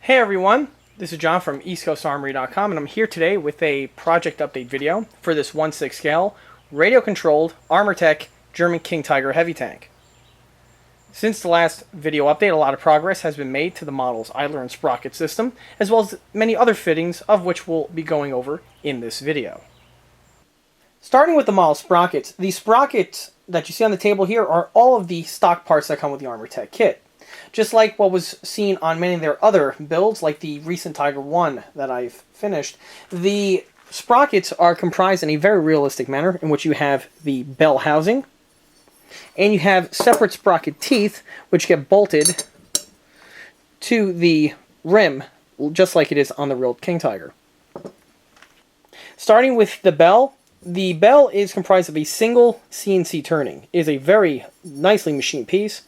Hey everyone, this is John from EastCoastArmory.com and I'm here today with a project update video for this 1/6 scale radio-controlled Armortek German King Tiger heavy tank. Since the last video update, a lot of progress has been made to the model's idler and sprocket system, as well as many other fittings of which we'll be going over in this video. Starting with the model sprockets, the sprockets that you see on the table here are all of the stock parts that come with the Armortek kit. Just like what was seen on many of their other builds, like the recent Tiger 1 that I've finished, the sprockets are comprised in a very realistic manner in which you have the bell housing, and you have separate sprocket teeth which get bolted to the rim, just like it is on the real King Tiger. Starting with the bell is comprised of a single CNC turning. It is a very nicely machined piece,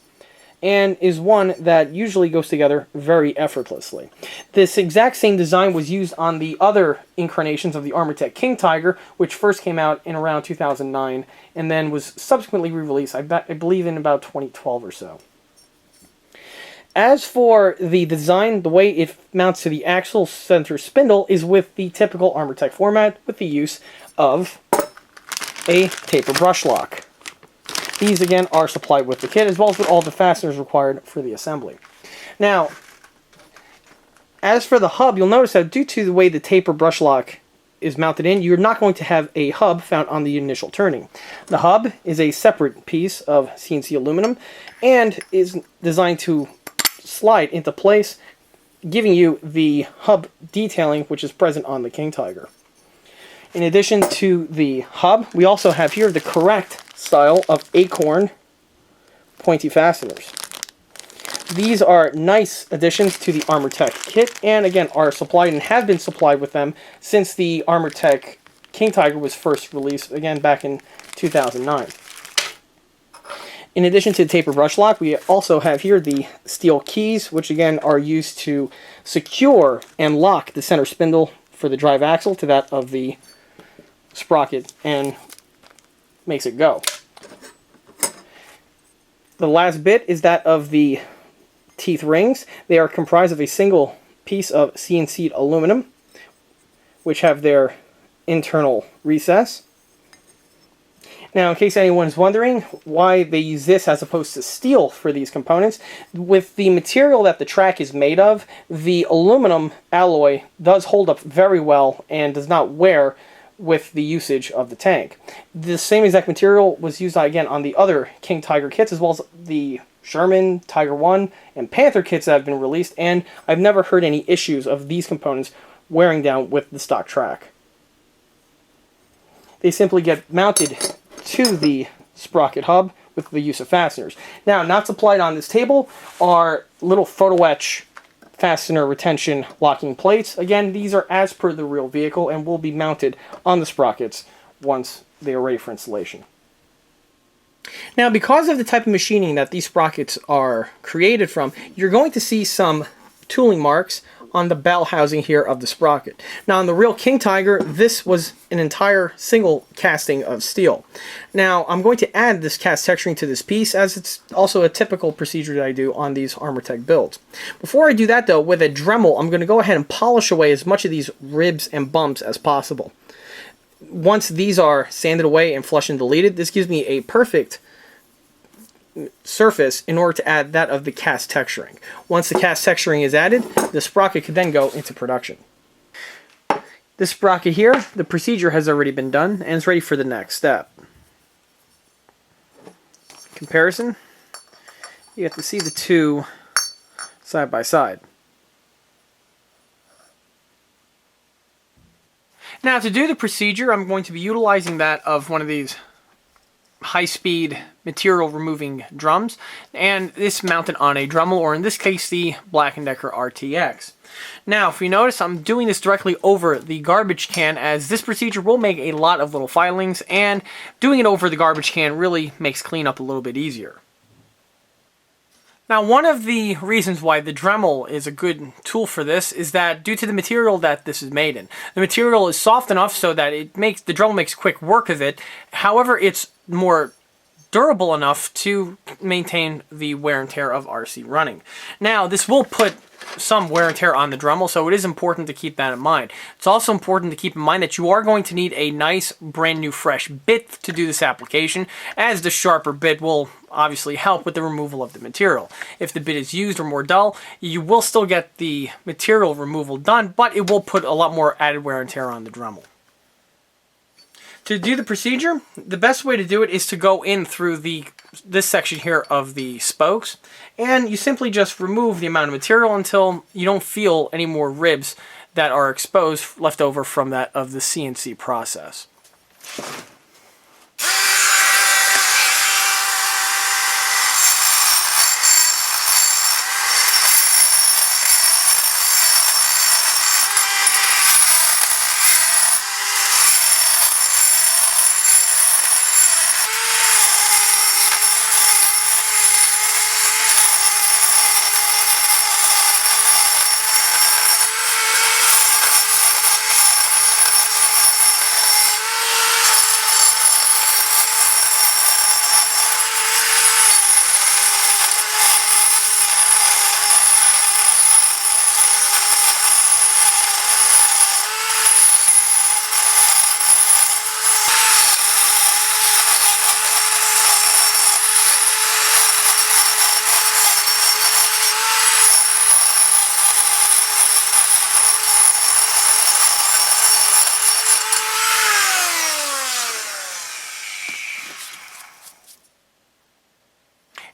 and is one that usually goes together very effortlessly. This exact same design was used on the other incarnations of the Armortek King Tiger, which first came out in around 2009, and then was subsequently re-released, I believe in about 2012 or so. As for the design, the way it mounts to the axle center spindle is with the typical Armortek format, with the use of a taper brush lock. These, again, are supplied with the kit, as well as with all the fasteners required for the assembly. Now, as for the hub, you'll notice that due to the way the taper brush lock is mounted in, you're not going to have a hub found on the initial turning. The hub is a separate piece of CNC aluminum and is designed to slide into place, giving you the hub detailing which is present on the King Tiger. In addition to the hub, we also have here the correct style of acorn pointy fasteners. These are nice additions to the Armortek kit, and again are supplied and have been supplied with them since the Armortek King Tiger was first released, again back in 2009. In addition to the taper brush lock, we also have here the steel keys, which again are used to secure and lock the center spindle for the drive axle to that of the sprocket and makes it go. The last bit is that of the teeth rings. They are comprised of a single piece of CNC'd aluminum, which have their internal recess. Now, in case anyone is wondering why they use this as opposed to steel for these components, with the material that the track is made of, the aluminum alloy does hold up very well and does not wear with the usage of the tank. The same exact material was used again on the other King Tiger kits, as well as the Sherman, Tiger 1, and Panther kits that have been released, and I've never heard any issues of these components wearing down with the stock track. They simply get mounted to the sprocket hub with the use of fasteners. Now, not supplied on this table are little photo etch fastener retention locking plates. Again, these are as per the real vehicle and will be mounted on the sprockets once they are ready for installation. Now, because of the type of machining that these sprockets are created from, you're going to see some tooling marks on the bell housing here of the sprocket. Now, on the real King Tiger, this was an entire single casting of steel. Now, I'm going to add this cast texturing to this piece, as it's also a typical procedure that I do on these Armortek builds. Before I do that, though, with a Dremel, I'm going to go ahead and polish away as much of these ribs and bumps as possible. Once these are sanded away and flushed and deleted, this gives me a perfect surface in order to add that of the cast texturing. Once the cast texturing is added, the sprocket could then go into production. This sprocket here, the procedure has already been done and is ready for the next step. Comparison, you have to see the two side by side. Now, to do the procedure, I'm going to be utilizing that of one of these high-speed material removing drums, and this mounted on a Dremel, or in this case the Black & Decker RTX. Now, if you notice, I'm doing this directly over the garbage can, as this procedure will make a lot of little filings, and doing it over the garbage can really makes cleanup a little bit easier. Now, one of the reasons why the Dremel is a good tool for this is that due to the material that this is made in. The material is soft enough so that the Dremel makes quick work of it. However, it's more durable enough to maintain the wear and tear of RC running. Now, this will put some wear and tear on the Dremel, so it is important to keep that in mind. It's also important to keep in mind that you are going to need a nice, brand new, fresh bit to do this application, as the sharper bit will obviously help with the removal of the material. If the bit is used or more dull, you will still get the material removal done, but it will put a lot more added wear and tear on the Dremel. To do the procedure, the best way to do it is to go in through this section here of the spokes, and you simply just remove the amount of material until you don't feel any more ribs that are exposed left over from that of the CNC process.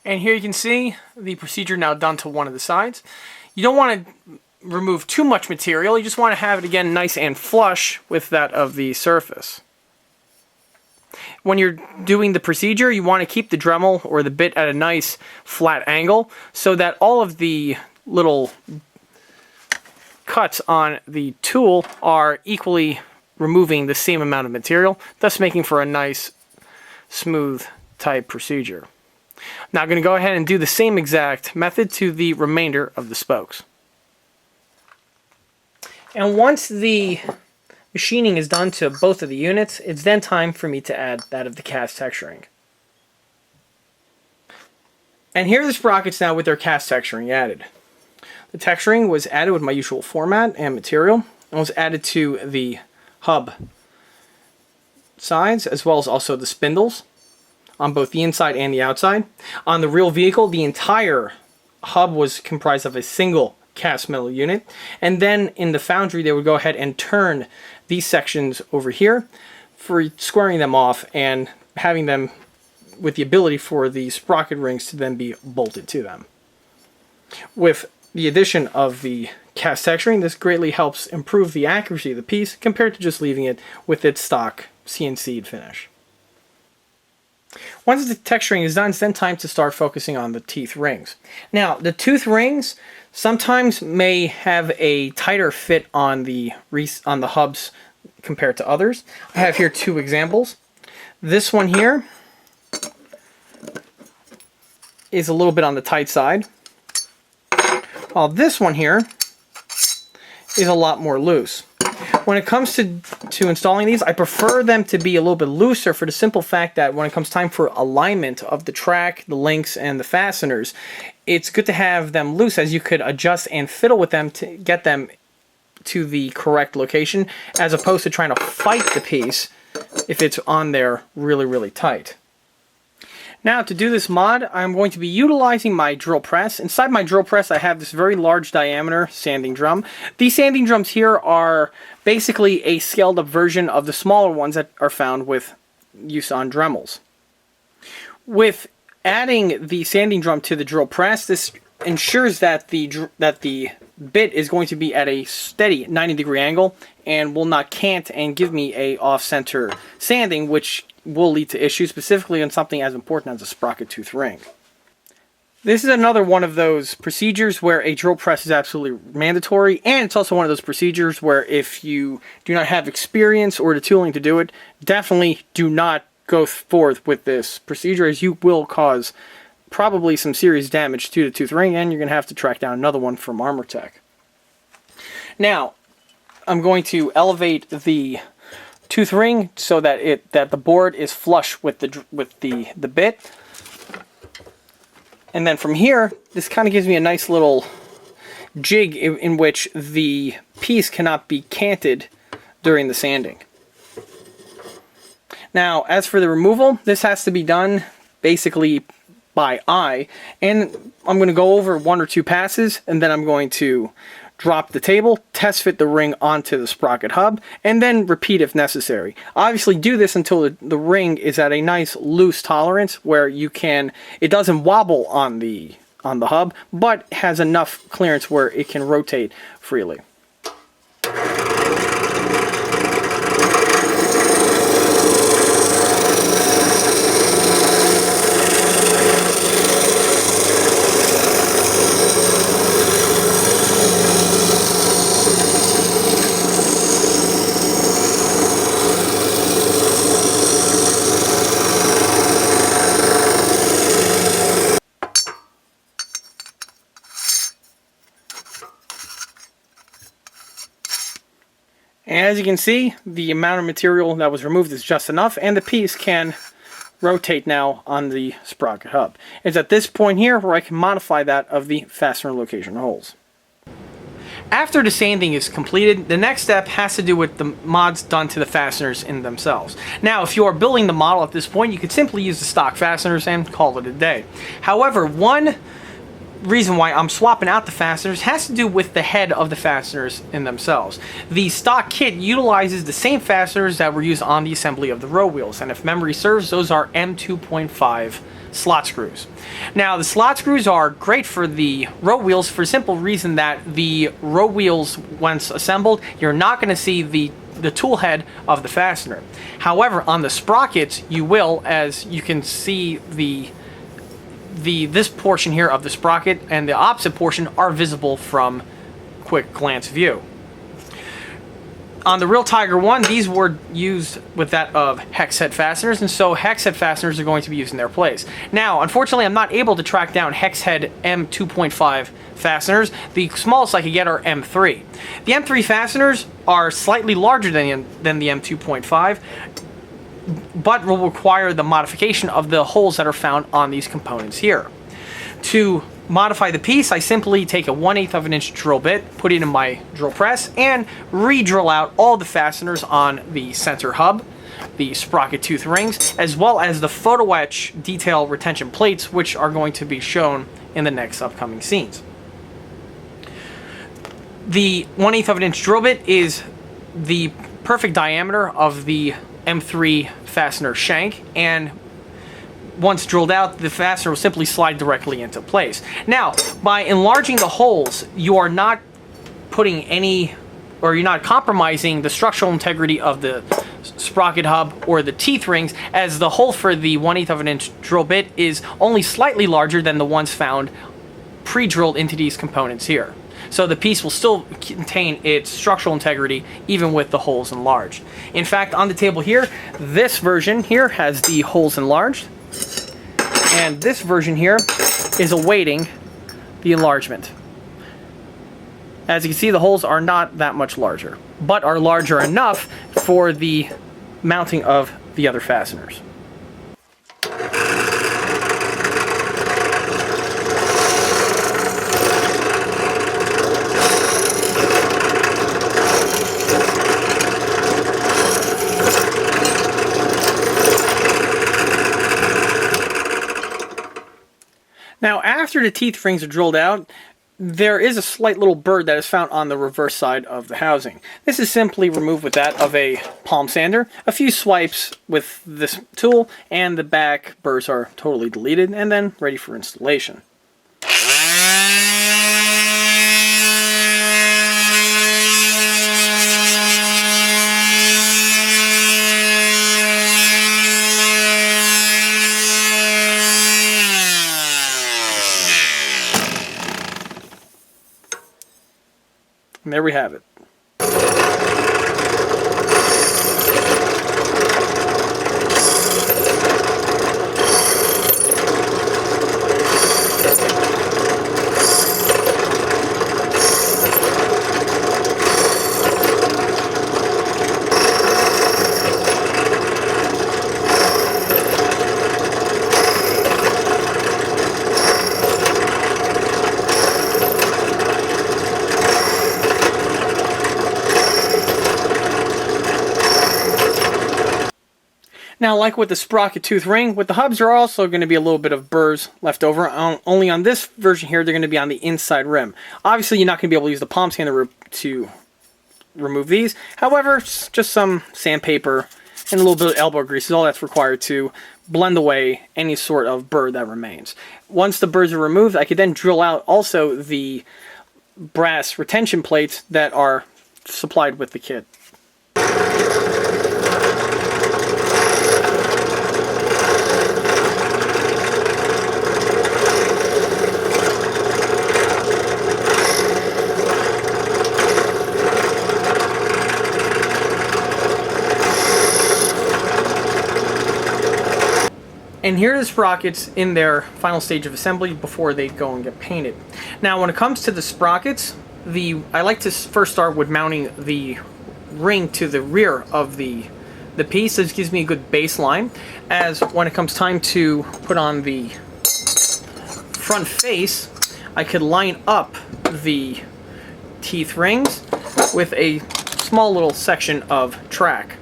And here you can see the procedure now done to one of the sides. You don't want to remove too much material, you just want to have it again nice and flush with that of the surface. When you're doing the procedure, you want to keep the Dremel or the bit at a nice flat angle so that all of the little cuts on the tool are equally removing the same amount of material, thus making for a nice smooth type procedure. Now I'm going to go ahead and do the same exact method to the remainder of the spokes. And once the machining is done to both of the units, it's then time for me to add that of the cast texturing. And here are the sprockets now with their cast texturing added. The texturing was added with my usual format and material, and was added to the hub sides, as well as also the spindles on both the inside and the outside. On the real vehicle, the entire hub was comprised of a single cast metal unit, and then in the foundry they would go ahead and turn these sections over here for squaring them off and having them with the ability for the sprocket rings to then be bolted to them. With the addition of the cast texturing, this greatly helps improve the accuracy of the piece compared to just leaving it with its stock CNC'd finish. Once the texturing is done, it's then time to start focusing on the teeth rings. Now, the tooth rings sometimes may have a tighter fit on the hubs compared to others. I have here two examples. This one here is a little bit on the tight side, while this one here is a lot more loose. When it comes to installing these, I prefer them to be a little bit looser for the simple fact that when it comes time for alignment of the track, the links, and the fasteners, it's good to have them loose, as you could adjust and fiddle with them to get them to the correct location, as opposed to trying to fight the piece if it's on there really, really tight. Now, to do this mod, I'm going to be utilizing my drill press. Inside my drill press, I have this very large diameter sanding drum. These sanding drums here are basically a scaled up version of the smaller ones that are found with use on Dremels. With adding the sanding drum to the drill press, this ensures that the bit is going to be at a steady 90-degree angle and will not cant and give me a off-center sanding, which will lead to issues, specifically on something as important as a sprocket tooth ring. This is another one of those procedures where a drill press is absolutely mandatory, and it's also one of those procedures where if you do not have experience or the tooling to do it, definitely do not go forth with this procedure, as you will cause probably some serious damage to the tooth ring, and you're going to have to track down another one from Armortek. Now, I'm going to elevate the tooth ring so that the board is flush with the bit. And then from here, this kind of gives me a nice little jig in which the piece cannot be canted during the sanding. Now, as for the removal, this has to be done basically by eye, and I'm going to go over 1 or 2 passes, and then I'm going to drop the table, test fit the ring onto the sprocket hub, and then repeat if necessary. Obviously do this until the ring is at a nice loose tolerance where it doesn't wobble on the hub, but has enough clearance where it can rotate freely. And as you can see, the amount of material that was removed is just enough, and the piece can rotate now on the sprocket hub. It's at this point here where I can modify that of the fastener location holes. After the sanding is completed, the next step has to do with the mods done to the fasteners in themselves. Now, if you are building the model at this point, you could simply use the stock fasteners and call it a day. However, one reason why I'm swapping out the fasteners has to do with the head of the fasteners in themselves. The stock kit utilizes the same fasteners that were used on the assembly of the row wheels, and if memory serves, those are M2.5 slot screws. Now, the slot screws are great for the row wheels for the simple reason that the row wheels, once assembled, you're not going to see the tool head of the fastener. However, on the sprockets, you will, as you can see this portion here of the sprocket and the opposite portion are visible from quick glance view. On the real Tiger 1, these were used with that of hex head fasteners, and so hex head fasteners are going to be used in their place. Now, unfortunately, I'm not able to track down hex head M2.5 fasteners. The smallest I could get are M3. The M3 fasteners are slightly larger than the M2.5, but will require the modification of the holes that are found on these components here. To modify the piece, I simply take a 1/8 of an inch drill bit, put it in my drill press, and re-drill out all the fasteners on the center hub, the sprocket tooth rings, as well as the photo etch detail retention plates, which are going to be shown in the next upcoming scenes. The 1/8 of an inch drill bit is the perfect diameter of the M3 fastener shank, and once drilled out, the fastener will simply slide directly into place. Now, by enlarging the holes, you are not putting you're not compromising the structural integrity of the sprocket hub or the teeth rings, as the hole for the 1/8 of an inch drill bit is only slightly larger than the ones found pre-drilled into these components here. So the piece will still contain its structural integrity even with the holes enlarged. In fact, on the table here, this version here has the holes enlarged, and this version here is awaiting the enlargement. As you can see, the holes are not that much larger, but are larger enough for the mounting of the other fasteners. Now, after the teeth rings are drilled out, there is a slight little bird that is found on the reverse side of the housing. This is simply removed with that of a palm sander. A few swipes with this tool, and the back burrs are totally deleted and then ready for installation. And there we have it. Now, like with the sprocket tooth ring, with the hubs, there are also going to be a little bit of burrs left over. Only on this version here, they're going to be on the inside rim. Obviously, you're not going to be able to use the palm sander to remove these. However, just some sandpaper and a little bit of elbow grease is all that's required to blend away any sort of burr that remains. Once the burrs are removed, I could then drill out also the brass retention plates that are supplied with the kit. And here are the sprockets in their final stage of assembly before they go and get painted. Now, when it comes to the sprockets, I like to first start with mounting the ring to the rear of the piece. This gives me a good baseline, as when it comes time to put on the front face, I could line up the teeth rings with a small little section of track.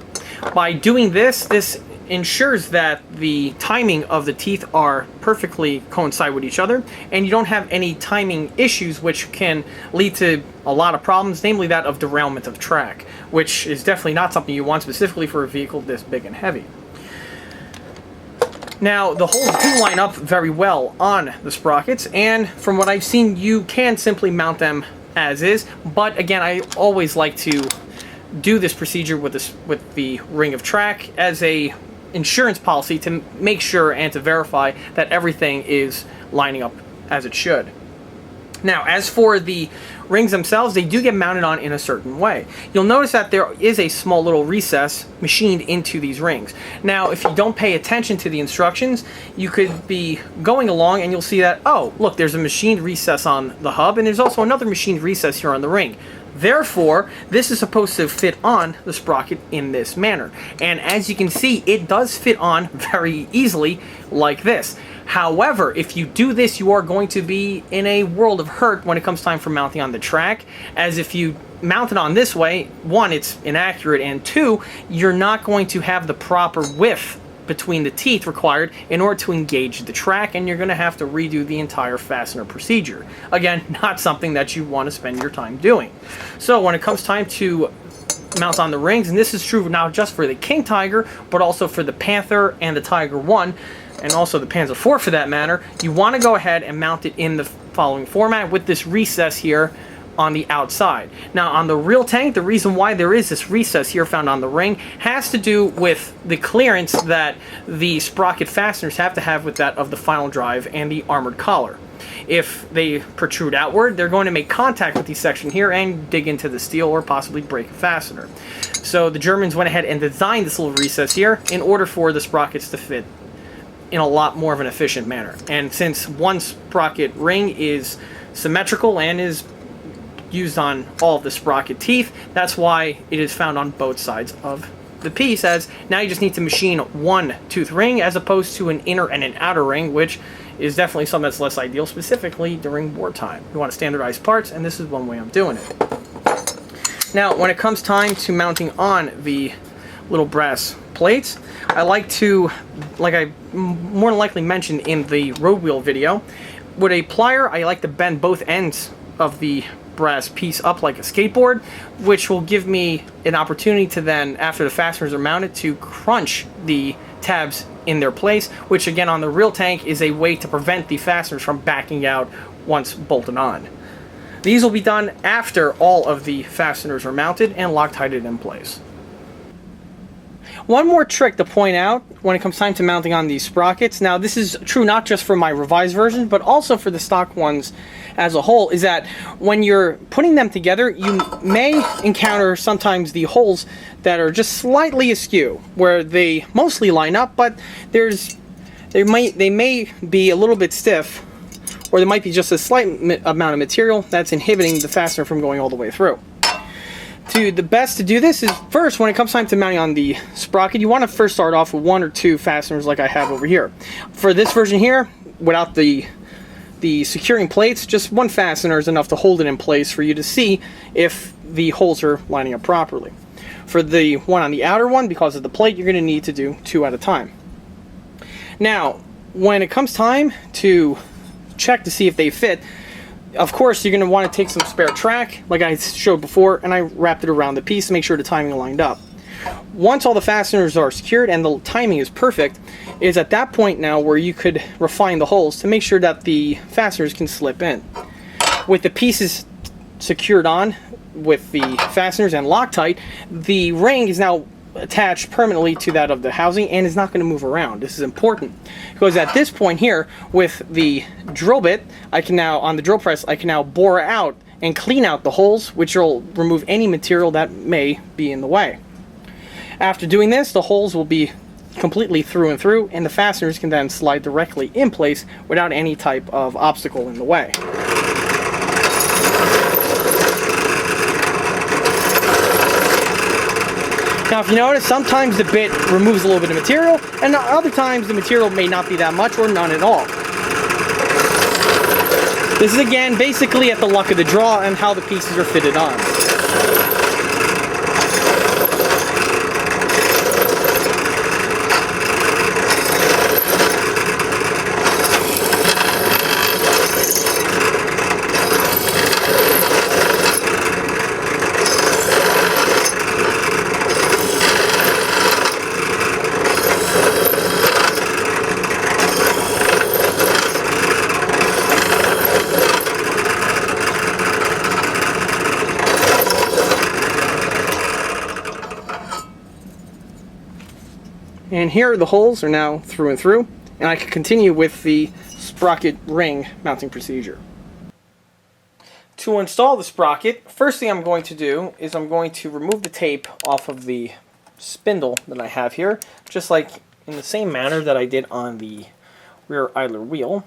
By doing this, this ensures that the timing of the teeth are perfectly coincide with each other, and you don't have any timing issues which can lead to a lot of problems, namely that of derailment of track, which is definitely not something you want specifically for a vehicle this big and heavy. Now, the holes do line up very well on the sprockets, and from what I've seen, you can simply mount them as is, but again, I always like to do this procedure with the ring of track as a insurance policy to make sure and to verify that everything is lining up as it should. Now, as for the rings themselves, they do get mounted on in a certain way. You'll notice that there is a small little recess machined into these rings. Now, if you don't pay attention to the instructions, you could be going along and you'll see that, oh, look, there's a machined recess on the hub, and there's also another machined recess here on the ring. Therefore, this is supposed to fit on the sprocket in this manner. And as you can see, it does fit on very easily like this. However, if you do this, you are going to be in a world of hurt when it comes time for mounting on the track, as if you mount it on this way, one, it's inaccurate, and two, you're not going to have the proper width between the teeth required in order to engage the track, and you're going to have to redo the entire fastener procedure. Again, not something that you want to spend your time doing. So when it comes time to mount on the rings, and this is true not just for the King Tiger, but also for the Panther and the Tiger 1, and also the Panzer IV for that matter, you want to go ahead and mount it in the following format with this recess here on the outside. Now, on the real tank, the reason why there is this recess here found on the ring has to do with the clearance that the sprocket fasteners have to have with that of the final drive and the armored collar. If they protrude outward, they're going to make contact with these sections here and dig into the steel or possibly break a fastener. So the Germans went ahead and designed this little recess here in order for the sprockets to fit in a lot more of an efficient manner. And since one sprocket ring is symmetrical and is used on all of the sprocket teeth, that's why it is found on both sides of the piece, as now you just need to machine one tooth ring as opposed to an inner and an outer ring, which is definitely something that's less ideal, specifically during wartime. You want to standardize parts, and this is one way of doing it. Now, when it comes time to mounting on the little brass plates, I like to, like I more than likely mentioned in the road wheel video, with a plier, I like to bend both ends of the brass piece up like a skateboard, which will give me an opportunity to then, after the fasteners are mounted, to crunch the tabs in their place, which again on the real tank is a way to prevent the fasteners from backing out once bolted on. These will be done after all of the fasteners are mounted and Loctited in place. One more trick to point out when it comes time to mounting on these sprockets, now this is true not just for my revised version, but also for the stock ones as a whole, is that when you're putting them together, you may encounter sometimes the holes that are just slightly askew, where they mostly line up, but they may be a little bit stiff, or there might be just a slight amount of material that's inhibiting the fastener from going all the way through. The best to do this is, first, when it comes time to mounting on the sprocket, you want to first start off with one or two fasteners like I have over here. For this version here, without the securing plates, just one fastener is enough to hold it in place for you to see if the holes are lining up properly. For the one on the outer one, because of the plate, you're going to need to do 2 at a time. Now, when it comes time to check to see if they fit, of course, you're going to want to take some spare track, like I showed before, and I wrapped it around the piece to make sure the timing lined up. Once all the fasteners are secured and the timing is perfect, is at that point now where you could refine the holes to make sure that the fasteners can slip in. With the pieces secured on with the fasteners and Loctite, the ring is now attached permanently to that of the housing and is not going to move around. This is important because at this point here, with the drill bit, I can now, on the drill press, I can now bore out and clean out the holes, which will remove any material that may be in the way. After doing this, the holes will be completely through and through, and the fasteners can then slide directly in place without any type of obstacle in the way. Now, if you notice, sometimes the bit removes a little bit of material, and other times the material may not be that much or none at all. This is, again, basically at the luck of the draw and how the pieces are fitted on. And here the holes are now through and through, and I can continue with the sprocket ring mounting procedure. To install the sprocket, first thing I'm going to do is I'm going to remove the tape off of the spindle that I have here, just like in the same manner that I did on the rear idler wheel.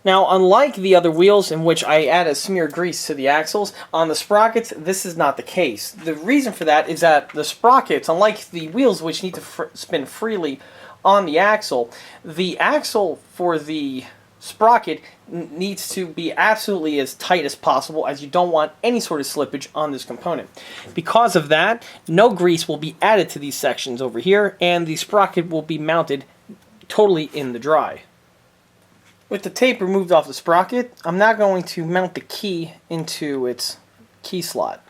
Now, unlike the other wheels in which I add a smear of grease to the axles, on the sprockets, this is not the case. The reason for that is that the sprockets, unlike the wheels which need to spin freely on the axle for the sprocket needs to be absolutely as tight as possible, as you don't want any sort of slippage on this component. Because of that, no grease will be added to these sections over here, and the sprocket will be mounted totally in the dry. With the tape removed off the sprocket, I'm now going to mount the key into its key slot.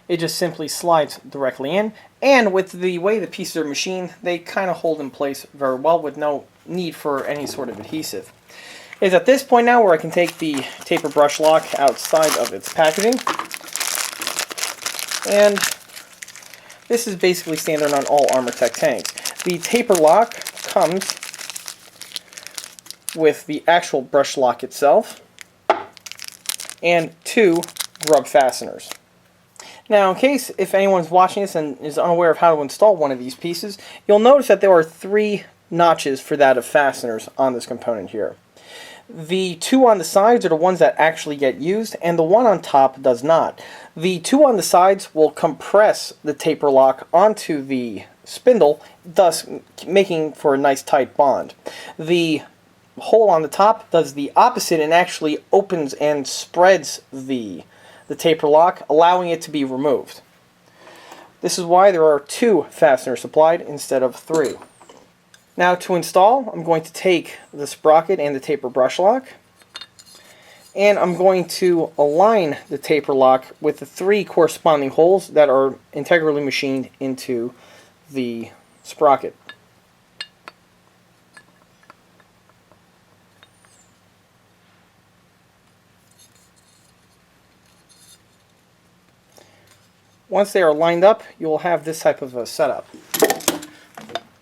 It just simply slides directly in, and with the way the pieces are machined, they kind of hold in place very well with no need for any sort of adhesive. It's at this point now where I can take the taper brush lock outside of its packaging, and this is basically standard on all Armortek tanks. The taper lock comes with the actual brush lock itself and 2 grub fasteners. Now, in case if anyone's watching this and is unaware of how to install one of these pieces, you'll notice that there are 3 notches for that of fasteners on this component here. The 2 on the sides are the ones that actually get used, and the one on top does not. The 2 on the sides will compress the taper lock onto the spindle, thus making for a nice tight bond. The hole on the top does the opposite and actually opens and spreads the taper lock, allowing it to be removed. This is why there are 2 fasteners supplied instead of 3. Now, to install, I'm going to take the sprocket and the taper brush lock, and I'm going to align the taper lock with the 3 corresponding holes that are integrally machined into the sprocket. Once they are lined up, you will have this type of a setup.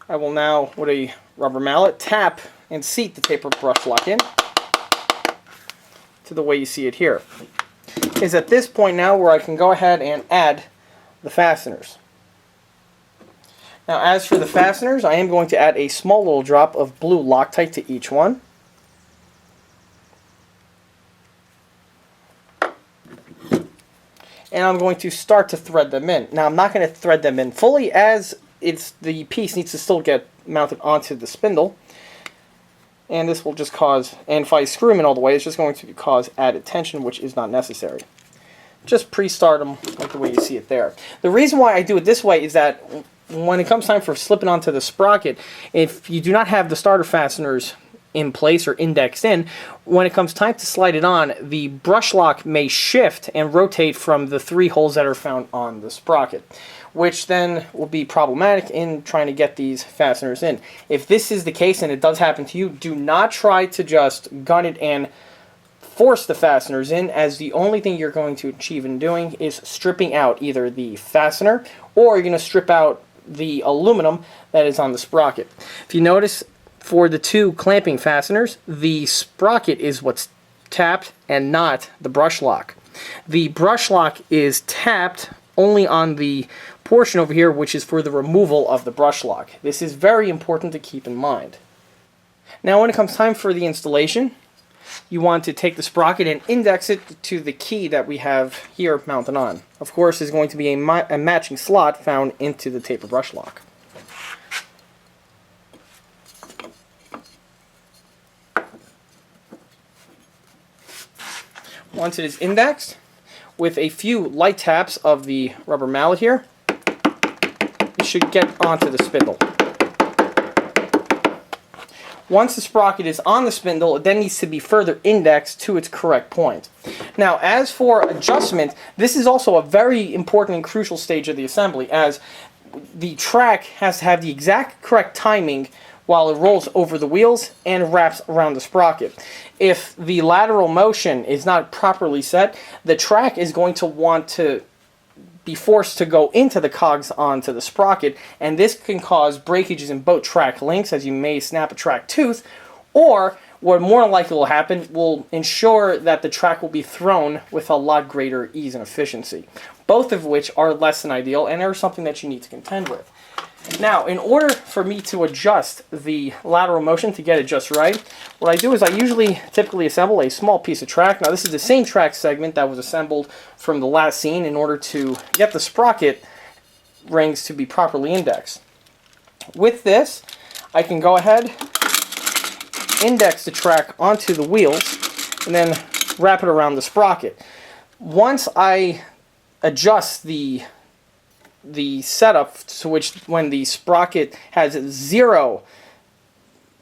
I will now, with a rubber mallet, tap and seat the taper brush lock in to the way you see it here. It's at this point now where I can go ahead and add the fasteners. Now, as for the fasteners, I am going to add a small little drop of blue Loctite to each one. And I'm going to start to thread them in. Now, I'm not going to thread them in fully, as the piece needs to still get mounted onto the spindle. And this will just cause, and if I screw them in all the way, it's just going to cause added tension, which is not necessary. just pre-start them like the way you see it there. The reason why I do it this way is that when it comes time for slipping onto the sprocket, if you do not have the starter fasteners in place or indexed in, when it comes time to slide it on, the brush lock may shift and rotate from the 3 holes that are found on the sprocket, which then will be problematic in trying to get these fasteners in. If this is the case and it does happen to you, do not try to just gun it and force the fasteners in, as the only thing you're going to achieve in doing is stripping out either the fastener or you're going to strip out the aluminum that is on the sprocket. If you notice, for the 2 clamping fasteners, the sprocket is what's tapped and not the brush lock. The brush lock is tapped only on the portion over here which is for the removal of the brush lock. This is very important to keep in mind. Now when it comes time for the installation, you want to take the sprocket and index it to the key that we have here mounted on. Of course, is going to be a matching slot found into the tapered brush lock. Once it is indexed, with a few light taps of the rubber mallet here, it should get onto the spindle. Once the sprocket is on the spindle, it then needs to be further indexed to its correct point. Now, as for adjustment, this is also a very important and crucial stage of the assembly, as the track has to have the exact correct timing while it rolls over the wheels and wraps around the sprocket. If the lateral motion is not properly set, the track is going to want to be forced to go into the cogs onto the sprocket, and this can cause breakages in both track links, as you may snap a track tooth, or what more likely will happen will ensure that the track will be thrown with a lot greater ease and efficiency, both of which are less than ideal and are something that you need to contend with. Now, in order for me to adjust the lateral motion to get it just right, what I do is I typically assemble a small piece of track. Now, this is the same track segment that was assembled from the last scene in order to get the sprocket rings to be properly indexed. With this, I can go ahead, index the track onto the wheels, and then wrap it around the sprocket. Once I adjust the setup to which when the sprocket has 0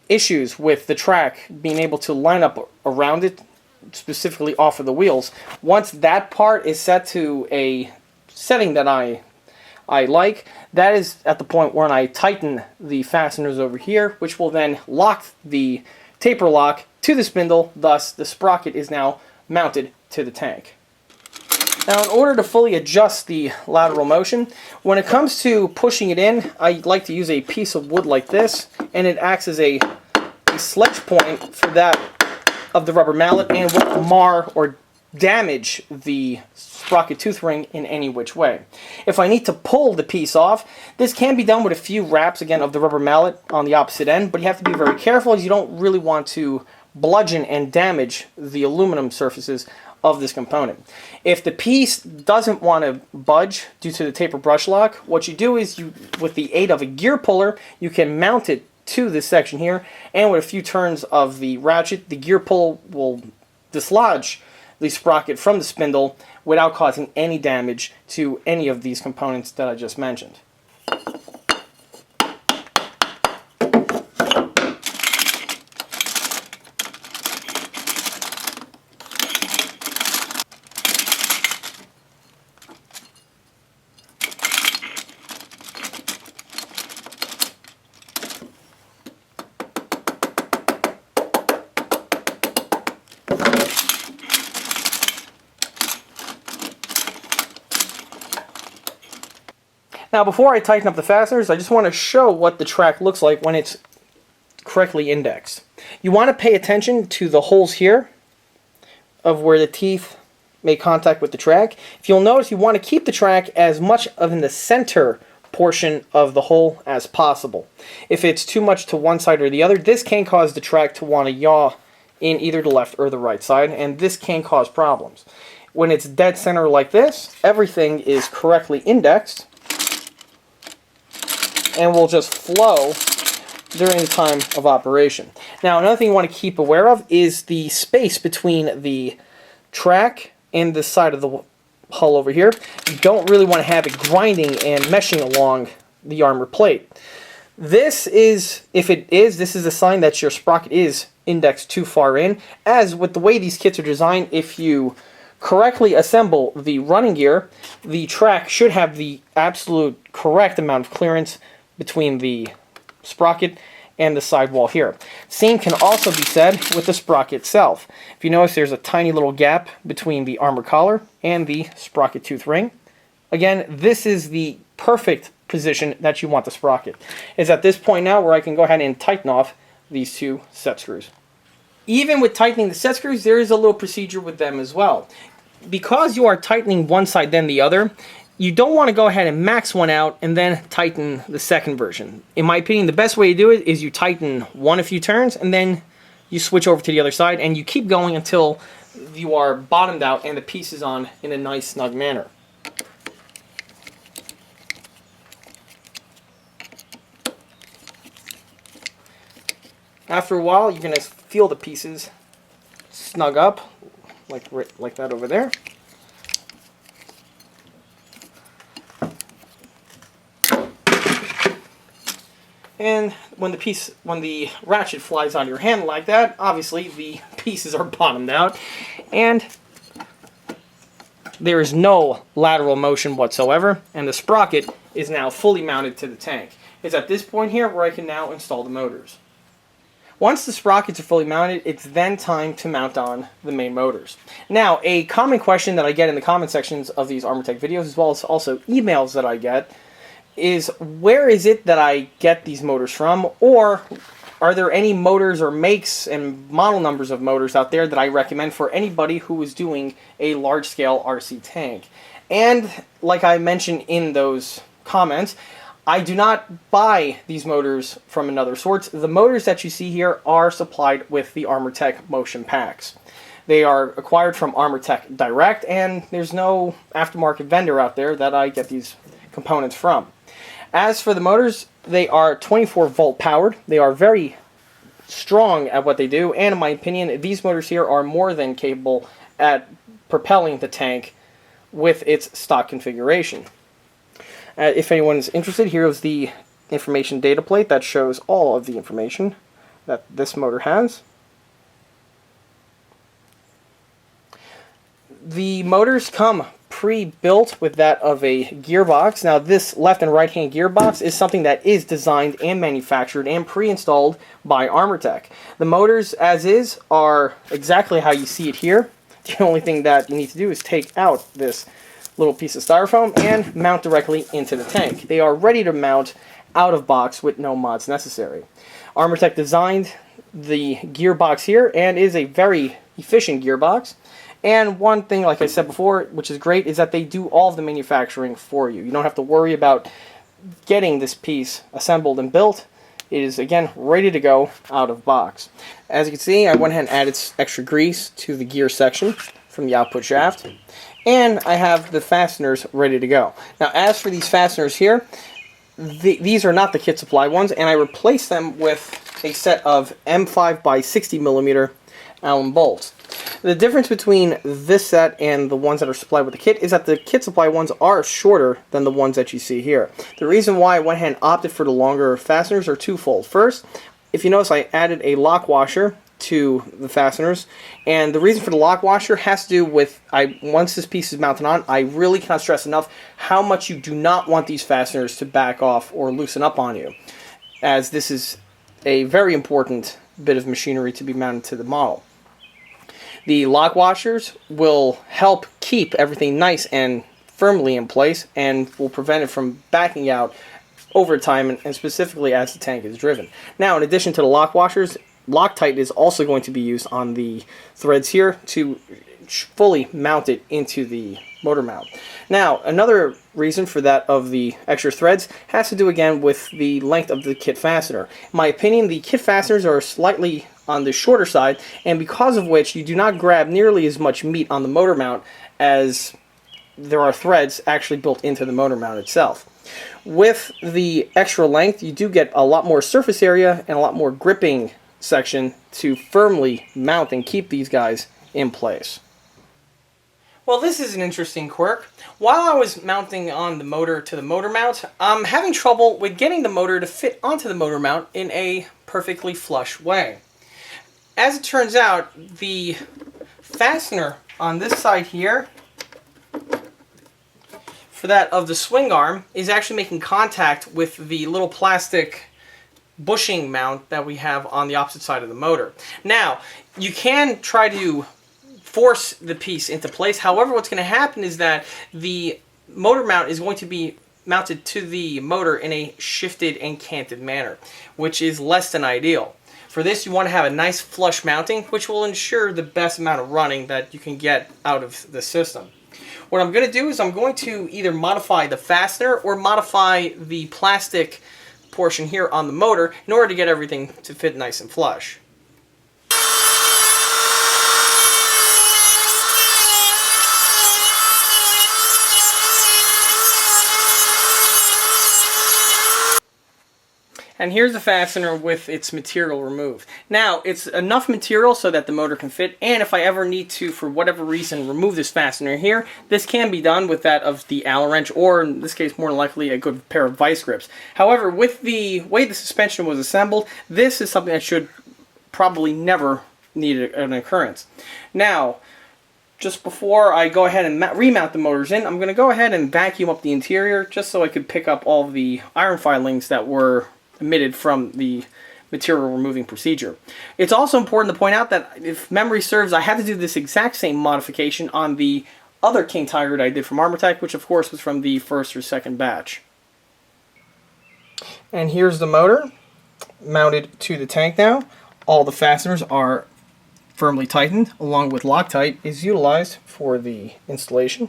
issues with the track being able to line up around it, specifically off of the wheels, once that part is set to a setting that I like, that is at the point where I tighten the fasteners over here, which will then lock the taper lock to the spindle. Thus the sprocket is now mounted to the tank. Now, in order to fully adjust the lateral motion, when it comes to pushing it in, I like to use a piece of wood like this, and it acts as a sledge point for that of the rubber mallet and won't mar or damage the sprocket tooth ring in any which way. If I need to pull the piece off, this can be done with a few wraps, again, of the rubber mallet on the opposite end, but you have to be very careful as you don't really want to bludgeon and damage the aluminum surfaces of this component. If the piece doesn't want to budge due to the taper brush lock, what you do is with the aid of a gear puller, you can mount it to this section here, and with a few turns of the ratchet, the gear pull will dislodge the sprocket from the spindle without causing any damage to any of these components that I just mentioned. Now, before I tighten up the fasteners, I just want to show what the track looks like when it's correctly indexed. You want to pay attention to the holes here of where the teeth make contact with the track. If you'll notice, you want to keep the track as much of in the center portion of the hole as possible. If it's too much to one side or the other, this can cause the track to want to yaw in either the left or the right side, and this can cause problems. When it's dead center like this, everything is correctly indexed and will just flow during the time of operation. Now, another thing you want to keep aware of is the space between the track and the side of the hull over here, you don't really want to have it grinding and meshing along the armor plate. This is, if it is, this is a sign that your sprocket is indexed too far in, as with the way these kits are designed, if you correctly assemble the running gear, the track should have the absolute correct amount of clearance between the sprocket and the sidewall here. Same can also be said with the sprocket itself. If you notice, there's a tiny little gap between the armor collar and the sprocket tooth ring. Again, this is the perfect position that you want the sprocket. It's at this point now where I can go ahead and tighten off these two set screws. Even with tightening the set screws, there is a little procedure with them as well. Because you are tightening one side then the other, you don't want to go ahead and max one out and then tighten the second version. In my opinion, the best way to do it is you tighten one a few turns and then you switch over to the other side and you keep going until you are bottomed out and the piece is on in a nice snug manner. After a while, you're going to feel the pieces snug up, like that over there. And when the ratchet flies out of your hand like that, obviously the pieces are bottomed out, and there is no lateral motion whatsoever, and the sprocket is now fully mounted to the tank. It's at this point here where I can now install the motors. Once the sprockets are fully mounted, it's then time to mount on the main motors. Now, a common question that I get in the comment sections of these Armortek videos, as well as also emails that I get, is where is it that I get these motors from, or are there any motors or makes and model numbers of motors out there that I recommend for anybody who is doing a large-scale RC tank? And like I mentioned in those comments, I do not buy these motors from another source. The motors that you see here are supplied with the Armortek motion packs. They are acquired from Armortek direct, and there's no aftermarket vendor out there that I get these components from. As for the motors, they are 24 volt powered. They are very strong at what they do, and in my opinion, these motors here are more than capable at propelling the tank with its stock configuration. If anyone is interested, here is the information data plate that shows all of the information that this motor has. The motors come pre-built with that of a gearbox. Now, this left and right hand gearbox is something that is designed and manufactured and pre-installed by Armortek. The motors, as is, are exactly how you see it here. The only thing that you need to do is take out this little piece of styrofoam and mount directly into the tank. They are ready to mount out of box with no mods necessary. Armortek designed the gearbox here and is a very efficient gearbox. And one thing, like I said before, which is great, is that they do all of the manufacturing for you. You don't have to worry about getting this piece assembled and built. It is, again, ready to go out of box. As you can see, I went ahead and added extra grease to the gear section from the output shaft. And I have the fasteners ready to go. Now, as for these fasteners here, these are not the kit supply ones, and I replaced them with a set of M5 by 60 millimeter Allen bolts. The difference between this set and the ones that are supplied with the kit is that the kit supply ones are shorter than the ones that you see here. The reason why I went ahead and opted for the longer fasteners are twofold. First, if you notice, I added a lock washer to the fasteners, and the reason for the lock washer has to do with once this piece is mounted on, I really cannot stress enough how much you do not want these fasteners to back off or loosen up on you, as this is a very important bit of machinery to be mounted to the model. The lock washers will help keep everything nice and firmly in place and will prevent it from backing out over time, and specifically as the tank is driven. Now, in addition to the lock washers, Loctite is also going to be used on the threads here to fully mount it into the motor mount. Now, another reason for that of the extra threads has to do again with the length of the kit fastener. In my opinion, the kit fasteners are slightly on the shorter side, and because of which you do not grab nearly as much meat on the motor mount as there are threads actually built into the motor mount itself. With the extra length, you do get a lot more surface area and a lot more gripping section to firmly mount and keep these guys in place. Well, this is an interesting quirk. While I was mounting on the motor to the motor mount, I'm having trouble with getting the motor to fit onto the motor mount in a perfectly flush way. As it turns out, the fastener on this side here, for that of the swing arm, is actually making contact with the little plastic bushing mount that we have on the opposite side of the motor. Now, you can try to force the piece into place. However, what's going to happen is that the motor mount is going to be mounted to the motor in a shifted and canted manner, which is less than ideal. For this, you want to have a nice flush mounting, which will ensure the best amount of running that you can get out of the system. What I'm going to do is I'm going to either modify the fastener or modify the plastic portion here on the motor in order to get everything to fit nice and flush. And here's the fastener with its material removed. Now, it's enough material so that the motor can fit, and if I ever need to, for whatever reason, remove this fastener here, this can be done with that of the Allen wrench, or in this case, more than likely, a good pair of vice grips. However, with the way the suspension was assembled, this is something that should probably never need an occurrence. Now, just before I go ahead and remount the motors in, I'm going to go ahead and vacuum up the interior, just so I could pick up all the iron filings that were emitted from the material removing procedure. It's also important to point out that, if memory serves, I had to do this exact same modification on the other King Tiger that I did from Armortek, which of course was from the first or second batch. And here's the motor mounted to the tank now. All the fasteners are firmly tightened, along with Loctite is utilized for the installation.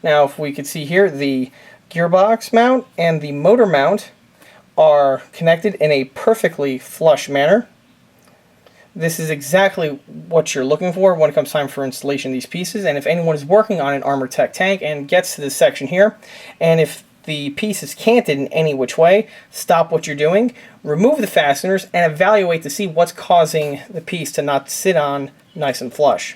Now, if we could see here, the gearbox mount and the motor mount are connected in a perfectly flush manner. This is exactly what you're looking for when it comes time for installation of these pieces. And if anyone is working on an Armortek tank and gets to this section here, and if the piece is canted in any which way, stop what you're doing, remove the fasteners, and evaluate to see what's causing the piece to not sit on nice and flush.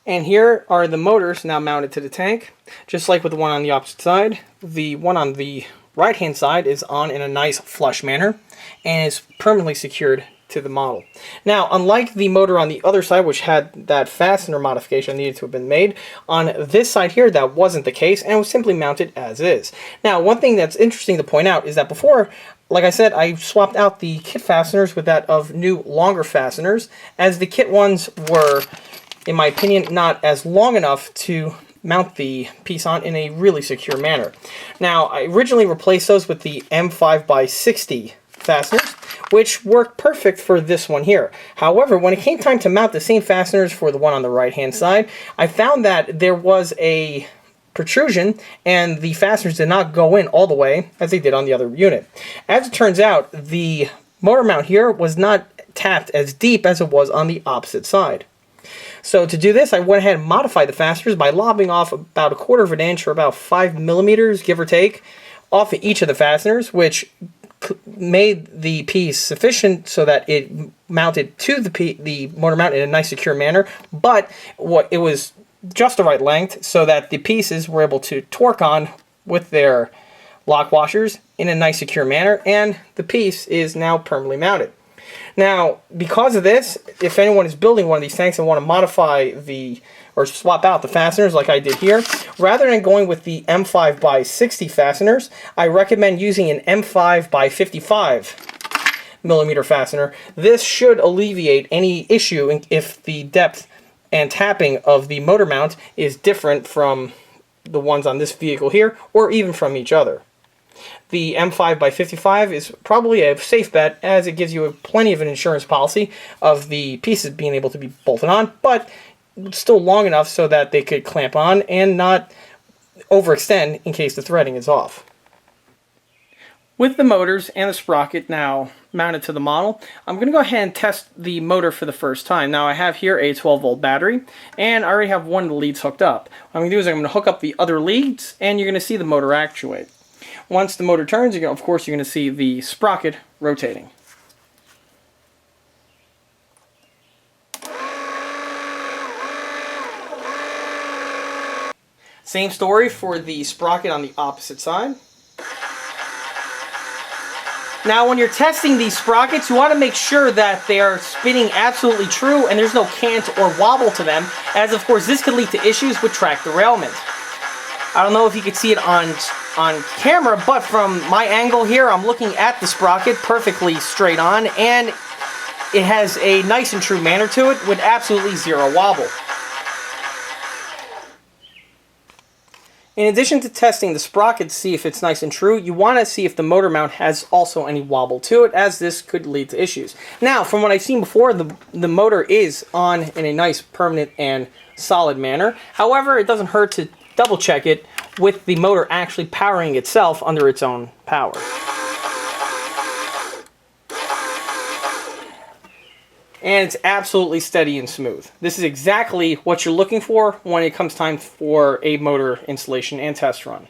And here are the motors now mounted to the tank. Just like with the one on the opposite side, the one on the right-hand side is on in a nice flush manner and is permanently secured to the model. Now, unlike the motor on the other side, which had that fastener modification needed to have been made, on this side here that wasn't the case and was simply mounted as is. Now, one thing that's interesting to point out is that before, like I said, I swapped out the kit fasteners with that of new longer fasteners, as the kit ones were, in my opinion, not as long enough to mount the piece on in a really secure manner. Now, I originally replaced those with the M5x60 fasteners, which worked perfect for this one here. However, when it came time to mount the same fasteners for the one on the right-hand side, I found that there was a protrusion and the fasteners did not go in all the way as they did on the other unit. As it turns out, the motor mount here was not tapped as deep as it was on the opposite side. So to do this, I went ahead and modified the fasteners by lobbing off about 1/4 of an inch, or about 5 millimeters, give or take, off of each of the fasteners, which made the piece sufficient so that it mounted to the motor mount in a nice secure manner, but it was just the right length so that the pieces were able to torque on with their lock washers in a nice secure manner, and the piece is now permanently mounted. Now, because of this, if anyone is building one of these tanks and want to modify or swap out the fasteners like I did here, rather than going with the M5x60 fasteners, I recommend using an M5x55 millimeter fastener. This should alleviate any issue if the depth and tapping of the motor mount is different from the ones on this vehicle here, or even from each other. The M5x55 is probably a safe bet, as it gives you plenty of an insurance policy of the pieces being able to be bolted on, but still long enough so that they could clamp on and not overextend in case the threading is off. With the motors and the sprocket now mounted to the model, I'm going to go ahead and test the motor for the first time. Now, I have here a 12-volt battery, and I already have one of the leads hooked up. What I'm going to do is I'm going to hook up the other leads, and you're going to see the motor actuate. Once the motor turns, of course, you're going to see the sprocket rotating. Same story for the sprocket on the opposite side. Now when you're testing these sprockets, you want to make sure that they are spinning absolutely true and there's no cant or wobble to them, as of course this could lead to issues with track derailment. I don't know if you can see it on camera, but from my angle here, I'm looking at the sprocket perfectly straight on, and it has a nice and true manner to it with absolutely zero wobble. In addition to testing the sprocket to see if it's nice and true, you want to see if the motor mount has also any wobble to it, as this could lead to issues. Now, from what I've seen before, the motor is on in a nice, permanent, and solid manner. However, it doesn't hurt to double check it with the motor actually powering itself under its own power. And it's absolutely steady and smooth. This is exactly what you're looking for when it comes time for a motor installation and test run.